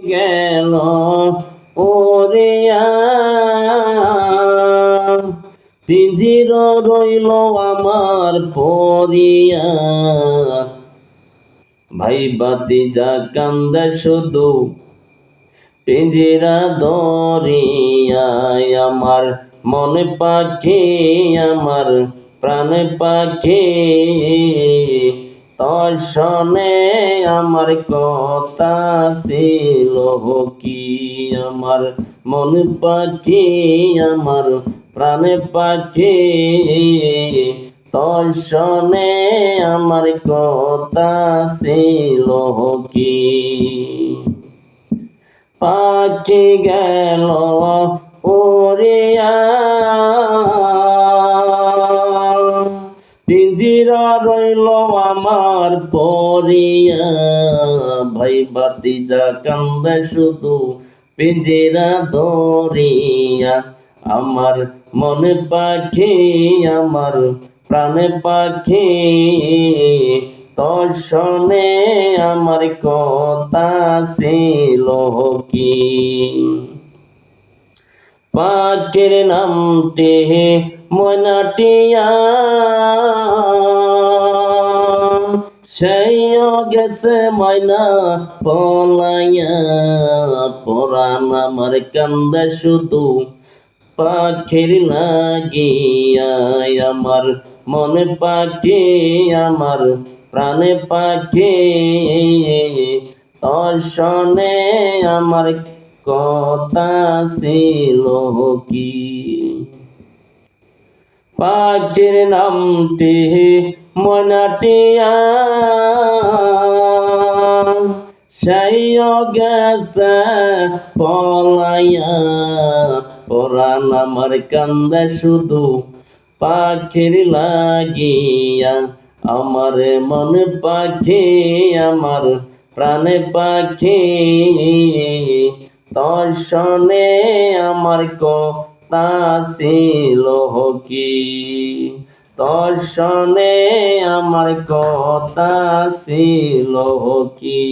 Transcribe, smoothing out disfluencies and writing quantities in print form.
গেল ওরিয়া পিঞ্জির রইল আমার পরিয়া ভাই বাতি যা কান্দে শুধু পিঞ্জিরা দরিয়ায় আমার মনে পাখি আমার প্রাণে পাখি তোর শোনে আমার কথা ছিল কি আমার মনে পাখি আমার প্রাণে পাখি তোর শোনে আমার কথা ছিল কি পাখি গেল ওরিয়া পিঞ্জিরা রইল আমার পরিয়া ভাই বাতি যা কান্দে শুধু পিঞ্জিরা দরিয়া আমার মনে পাখি আমার প্রাণে পাখি তোর শোনে আমার কথা ছিল কি পাখির নামটি ময়নাটিয়া সেই গেছে ময়না পলাইয়া পরাণ আমার কান্দে শুধু পাখির লাগিয়া আমার মনে পাখি আমার প্রাণে পাখি তোর শোনে আমার কথা ছিল কি পাখির নামটি ময়নাটিয়া সেই গেছে পলাইয়া পরাণ আমার কান্দে শুধু পাখির লাগিয়া আমার মনে পাখি আমার প্রাণে পাখি তোর শোনে আমার কথা ছিল কি তোর শোনে আমার কথা ছিল কি